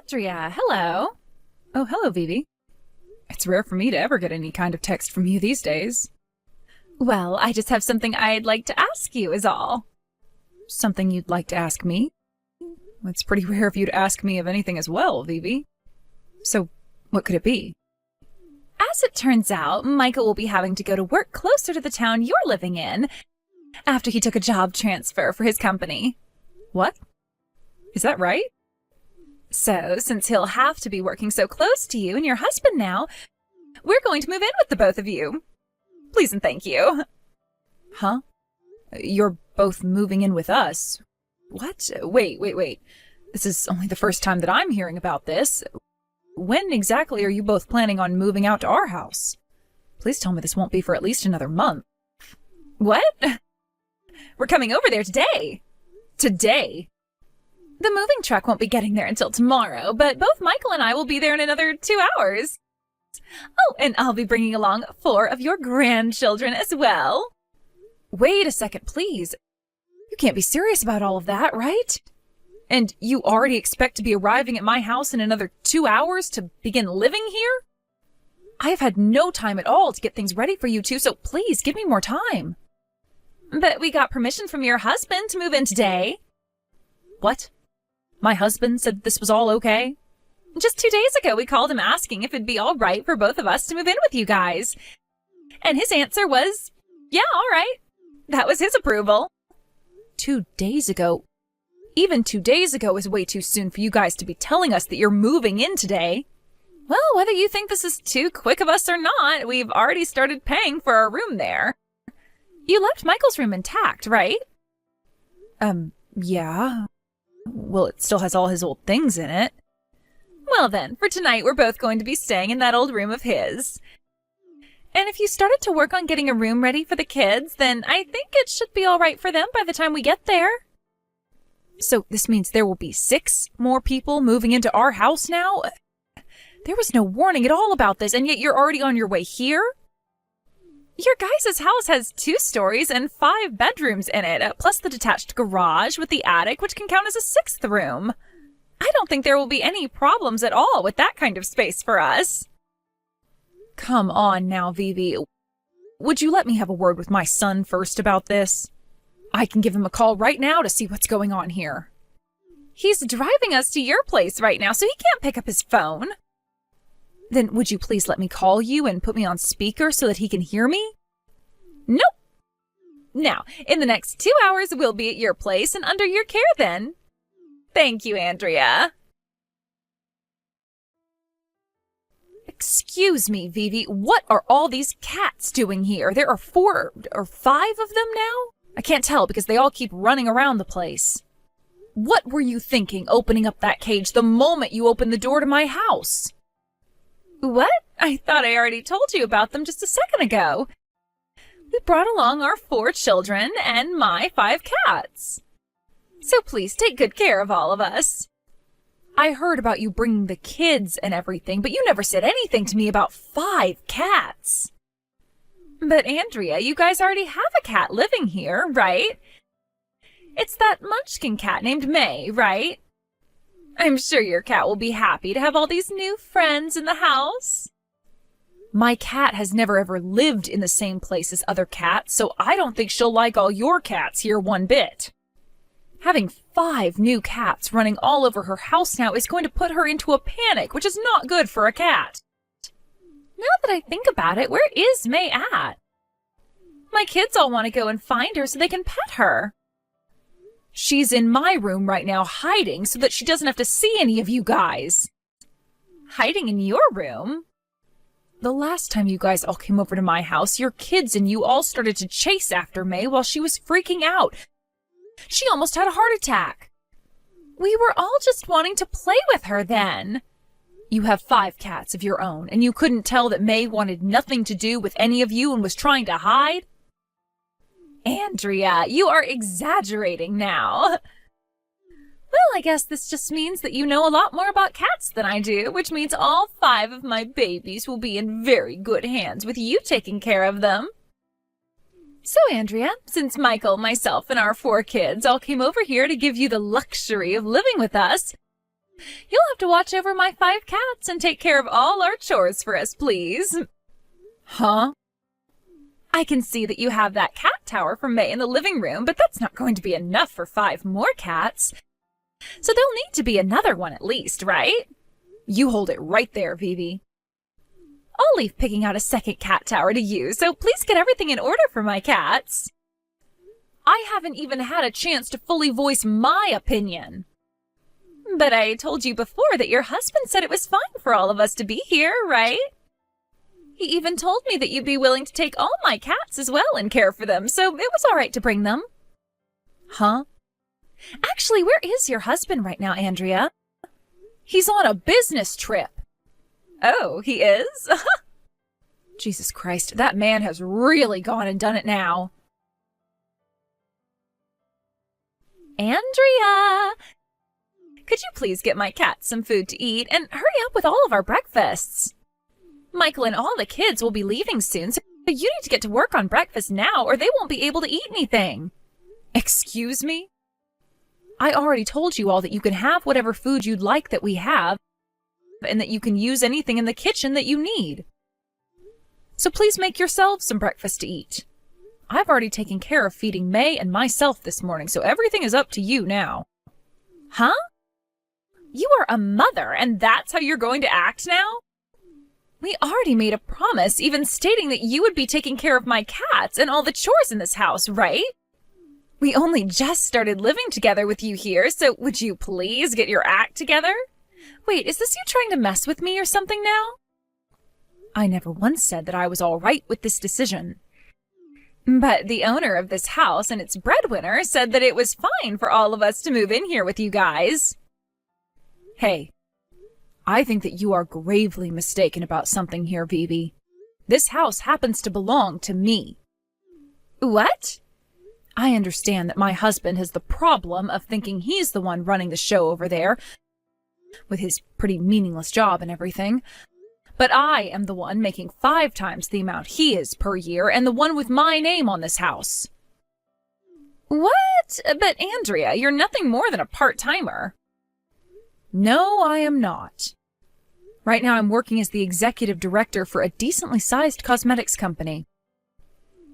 Andrea, hello. Oh, hello, Vivi. It's rare for me to ever get any kind of text from you these days. Well, I just have something I'd like to ask you is all. Something you'd like to ask me? It's pretty rare of you to ask me of anything as well, Vivi. So, what could it be? As it turns out, Michael will be having to go to work closer to the town you're living in after he took a job transfer for his company. What? Is that right? So, since he'll have to be working so close to you and your husband now, we're going to move in with the both of you. Please and thank you. Huh? You're both moving in with us? What? Wait. This is only the first time that I'm hearing about this. When exactly are you both planning on moving out to our house? Please tell me this won't be for at least another month. What? We're coming over there today. Today? The moving truck won't be getting there until tomorrow, but both Michael and I will be there in another 2 hours. Oh, and I'll be bringing along 4 of your grandchildren as well. Wait a second, please. You can't be serious about all of that, right? And you already expect to be arriving at my house in another 2 hours to begin living here? I have had no time at all to get things ready for you two, so please give me more time. But we got permission from your husband to move in today. What? My husband said this was all okay? Just 2 days ago, we called him asking if it'd be all right for both of us to move in with you guys. And his answer was, yeah, all right. That was his approval. 2 days ago? Even 2 days ago is way too soon for you guys to be telling us that you're moving in today. Well, whether you think this is too quick of us or not, we've already started paying for our room there. You left Michael's room intact, right? Yeah. Well, it still has all his old things in it. Well then, for tonight we're both going to be staying in that old room of his. And if you started to work on getting a room ready for the kids, then I think it should be all right for them by the time we get there. So this means there will be 6 more people moving into our house now? There was no warning at all about this, and yet you're already on your way here? Your guys' house has 2 stories and 5 bedrooms in it, plus the detached garage with the attic, which can count as a 6th room. I don't think there will be any problems at all with that kind of space for us. Come on now, Vivi. Would you let me have a word with my son first about this? I can give him a call right now to see what's going on here. He's driving us to your place right now, so he can't pick up his phone. Then would you please let me call you and put me on speaker so that he can hear me? Nope. Now, in the next 2 hours, we'll be at your place and under your care then. Thank you, Andrea. Excuse me, Vivi, what are all these cats doing here? There are 4 or 5 of them now? I can't tell because they all keep running around the place. What were you thinking opening up that cage the moment you opened the door to my house? What? I thought I already told you about them just a second ago. We brought along our 4 children and my 5 cats. So please take good care of all of us. I heard about you bringing the kids and everything, but you never said anything to me about 5 cats. But Andrea, you guys already have a cat living here, right? It's that munchkin cat named May, right? I'm sure your cat will be happy to have all these new friends in the house. My cat has never ever lived in the same place as other cats, so I don't think she'll like all your cats here one bit. Having 5 new cats running all over her house now is going to put her into a panic, which is not good for a cat. Now that I think about it, where is May at? My kids all want to go and find her so they can pet her. She's in my room right now hiding so that she doesn't have to see any of you guys. Hiding in your room? The last time you guys all came over to my house, your kids and you all started to chase after May while she was freaking out. She almost had a heart attack. We were all just wanting to play with her then. You have 5 cats of your own, and you couldn't tell that May wanted nothing to do with any of you and was trying to hide? Andrea, you are exaggerating now. Well, I guess this just means that you know a lot more about cats than I do, which means all 5 of my babies will be in very good hands with you taking care of them. So, Andrea, since Michael, myself, and our 4 kids all came over here to give you the luxury of living with us, You'll have to watch over my 5 cats and take care of all our chores for us, please. Huh? I can see that you have that cat tower for May in the living room, but that's not going to be enough for 5 more cats. So there'll need to be another one at least, right? You hold it right there, Vivi. I'll leave picking out a second cat tower to you, so please get everything in order for my cats. I haven't even had a chance to fully voice my opinion. But I told you before that your husband said it was fine for all of us to be here, right? He even told me that you'd be willing to take all my cats as well and care for them, so it was all right to bring them. Huh? Actually, where is your husband right now, Andrea? He's on a business trip. Oh, he is? Jesus Christ, that man has really gone and done it now. Andrea! Could you please get my cats some food to eat and hurry up with all of our breakfasts? Michael and all the kids will be leaving soon, so you need to get to work on breakfast now or they won't be able to eat anything. Excuse me? I already told you all that you can have whatever food you'd like that we have, and that you can use anything in the kitchen that you need. So please make yourselves some breakfast to eat. I've already taken care of feeding May and myself this morning, so everything is up to you now. Huh? You are a mother, and that's how you're going to act now? We already made a promise, even stating that you would be taking care of my cats and all the chores in this house, right? We only just started living together with you here, so would you please get your act together? Wait, is this you trying to mess with me or something now? I never once said that I was all right with this decision. But the owner of this house and its breadwinner said that it was fine for all of us to move in here with you guys. Hey, I think that you are gravely mistaken about something here, Vivi. This house happens to belong to me. What? I understand that my husband has the problem of thinking he's the one running the show over there, with his pretty meaningless job and everything. But I am the one making 5 times the amount he is per year and the one with my name on this house. What? But Andrea, you're nothing more than a part-timer. No, I am not. Right now I'm working as the executive director for a decently sized cosmetics company.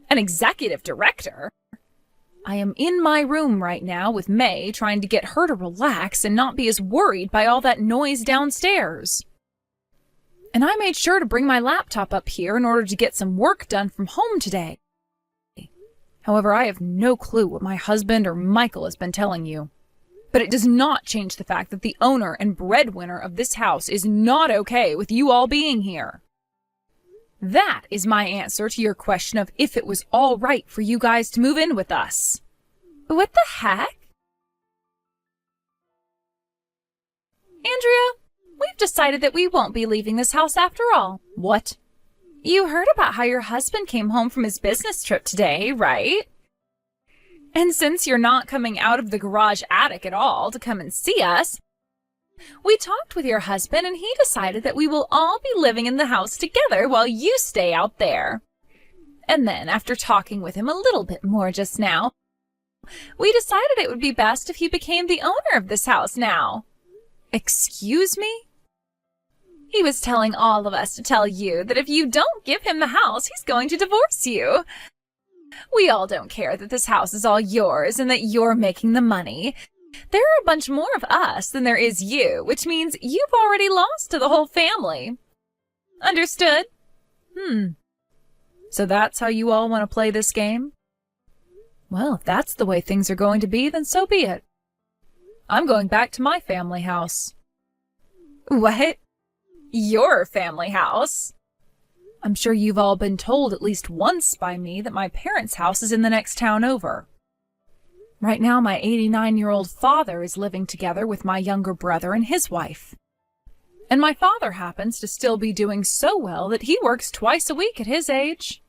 An executive director? I am in my room right now with May, trying to get her to relax and not be as worried by all that noise downstairs. And I made sure to bring my laptop up here in order to get some work done from home today. However, I have no clue what my husband or Michael has been telling you. But it does not change the fact that the owner and breadwinner of this house is not okay with you all being here. That is my answer to your question of if it was all right for you guys to move in with us. What the heck? Andrea, we've decided that we won't be leaving this house after all. What? You heard about how your husband came home from his business trip today, right? And since you're not coming out of the garage attic at all to come and see us, we talked with your husband and he decided that we will all be living in the house together while you stay out there. And then, after talking with him a little bit more just now, we decided it would be best if he became the owner of this house now. Excuse me? He was telling all of us to tell you that if you don't give him the house, he's going to divorce you. We all don't care that this house is all yours and that you're making the money. There are a bunch more of us than there is you, which means you've already lost to the whole family. Understood? So that's how you all want to play this game? Well, if that's the way things are going to be, then so be it. I'm going back to my family house. What? Your family house? I'm sure you've all been told at least once by me that my parents' house is in the next town over. Right now, my 89-year-old father is living together with my younger brother and his wife. And my father happens to still be doing so well that he works twice a week at his age.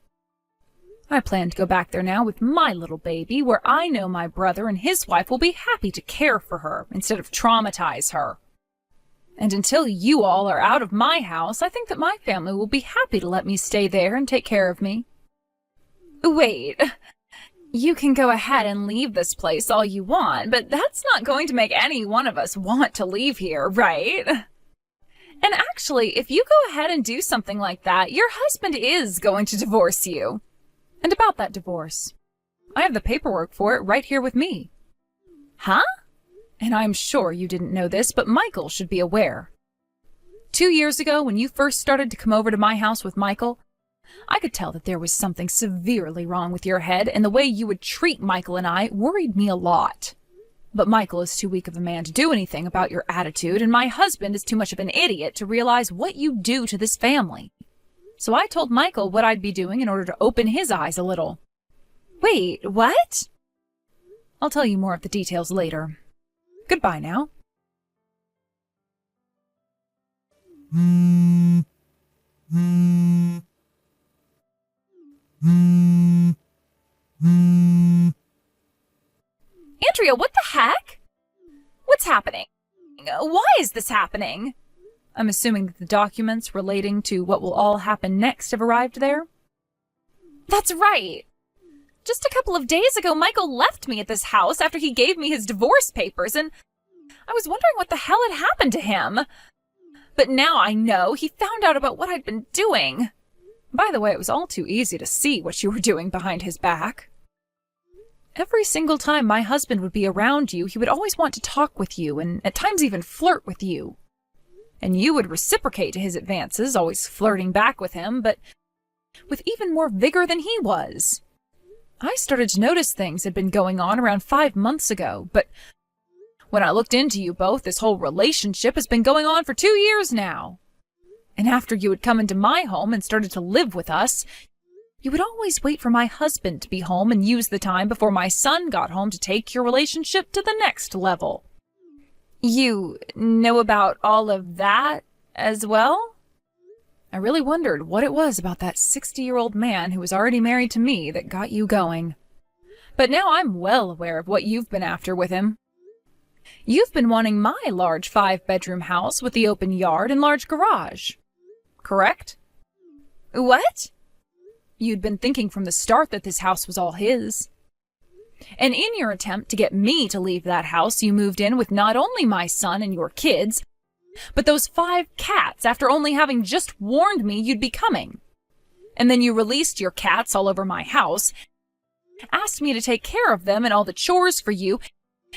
I plan to go back there now with my little baby, where I know my brother and his wife will be happy to care for her instead of traumatize her. And until you all are out of my house, I think that my family will be happy to let me stay there and take care of me. Wait, You can go ahead and leave this place all you want, but that's not going to make any one of us want to leave here, right? And actually, if you go ahead and do something like that, your husband is going to divorce you. And about that divorce, I have the paperwork for it right here with me. Huh? And I'm sure you didn't know this, but Michael should be aware. 2 years ago, when you first started to come over to my house with Michael, I could tell that there was something severely wrong with your head, and the way you would treat Michael and I worried me a lot. But Michael is too weak of a man to do anything about your attitude, and my husband is too much of an idiot to realize what you do to this family. So I told Michael what I'd be doing in order to open his eyes a little. Wait, what? I'll tell you more of the details later. Goodbye now. Andrea, what the heck? What's happening? Why is this happening? I'm assuming that the documents relating to what will all happen next have arrived there? That's right. Just a couple of days ago, Michael left me at this house after he gave me his divorce papers, and I was wondering what the hell had happened to him. But now I know he found out about what I'd been doing. By the way, it was all too easy to see what you were doing behind his back. Every single time my husband would be around you, he would always want to talk with you and at times even flirt with you. And you would reciprocate to his advances, always flirting back with him, but with even more vigor than he was. I started to notice things had been going on around 5 months ago, but when I looked into you both, this whole relationship has been going on for 2 years now. And after you had come into my home and started to live with us, you would always wait for my husband to be home and use the time before my son got home to take your relationship to the next level. You know about all of that as well? I really wondered what it was about that 60-year-old man who was already married to me that got you going. But now I'm well aware of what you've been after with him. You've been wanting my large 5-bedroom house with the open yard and large garage. Correct? What? You'd been thinking from the start that this house was all his. And in your attempt to get me to leave that house, you moved in with not only my son and your kids, but those 5 cats after only having just warned me you'd be coming. And then you released your cats all over my house, asked me to take care of them and all the chores for you,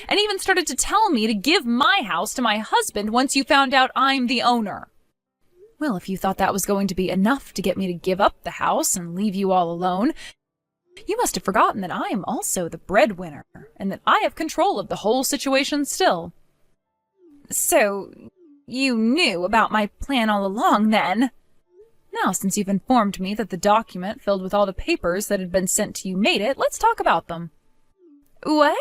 and even started to tell me to give my house to my husband once you found out I'm the owner. Well, if you thought that was going to be enough to get me to give up the house and leave you all alone, you must have forgotten that I am also the breadwinner, and that I have control of the whole situation still. So, you knew about my plan all along, then? Now, since you've informed me that the document filled with all the papers that had been sent to you made it, let's talk about them. What?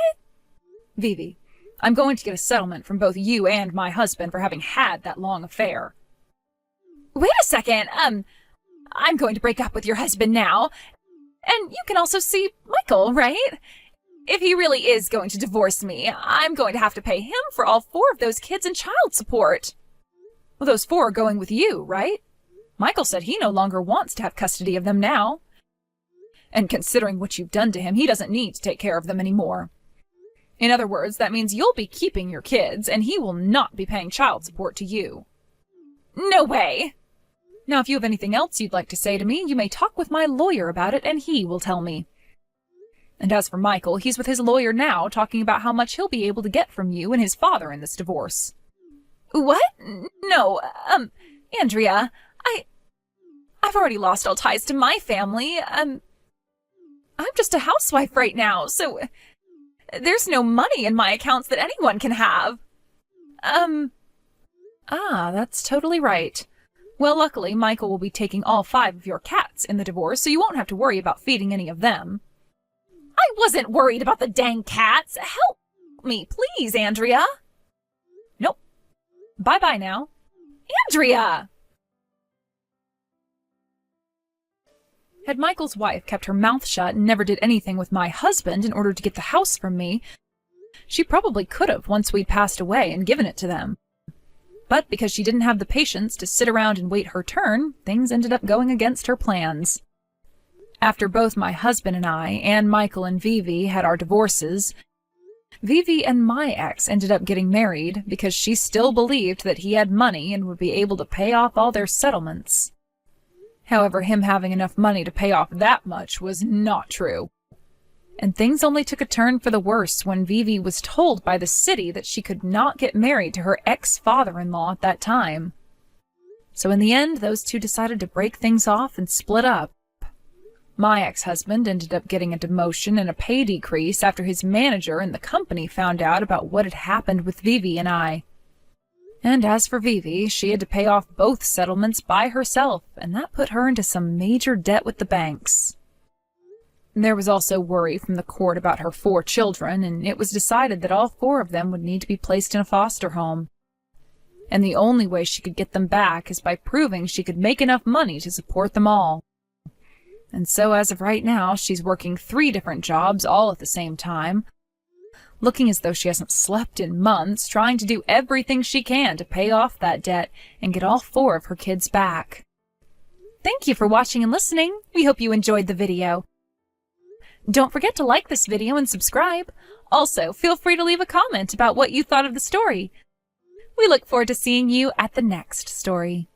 Vivi, I'm going to get a settlement from both you and my husband for having had that long affair. Wait a second, I'm going to break up with your husband now. And you can also see Michael, right? If he really is going to divorce me, I'm going to have to pay him for all 4 of those kids and child support. Well, those 4 are going with you, right? Michael said he no longer wants to have custody of them now. And considering what you've done to him, he doesn't need to take care of them anymore. In other words, that means you'll be keeping your kids, and he will not be paying child support to you. No way! Now, if you have anything else you'd like to say to me, you may talk with my lawyer about it, and he will tell me. And as for Michael, he's with his lawyer now, talking about how much he'll be able to get from you and his father in this divorce. What? No, Andrea, I've already lost all ties to my family. I'm just a housewife right now, so there's no money in my accounts that anyone can have. That's totally right. Well, luckily, Michael will be taking all 5 of your cats in the divorce, so you won't have to worry about feeding any of them. I wasn't worried about the dang cats. Help me, please, Andrea. Nope. Bye-bye now. Andrea! Had Michael's wife kept her mouth shut and never did anything with my husband in order to get the house from me, she probably could have once we'd passed away and given it to them. But because she didn't have the patience to sit around and wait her turn, things ended up going against her plans. After both my husband and I, and Michael and Vivi, had our divorces, Vivi and my ex ended up getting married because she still believed that he had money and would be able to pay off all their settlements. However, him having enough money to pay off that much was not true. And things only took a turn for the worse when Vivi was told by the city that she could not get married to her ex-father-in-law at that time. So in the end, those two decided to break things off and split up. My ex-husband ended up getting a demotion and a pay decrease after his manager and the company found out about what had happened with Vivi and I. And as for Vivi, she had to pay off both settlements by herself, and that put her into some major debt with the banks. There was also worry from the court about her 4 children, and it was decided that all 4 of them would need to be placed in a foster home. And the only way she could get them back is by proving she could make enough money to support them all. And so as of right now, she's working 3 different jobs all at the same time, looking as though she hasn't slept in months, trying to do everything she can to pay off that debt and get all 4 of her kids back. Thank you for watching and listening. We hope you enjoyed the video. Don't forget to like this video and subscribe. Also, feel free to leave a comment about what you thought of the story. We look forward to seeing you at the next story.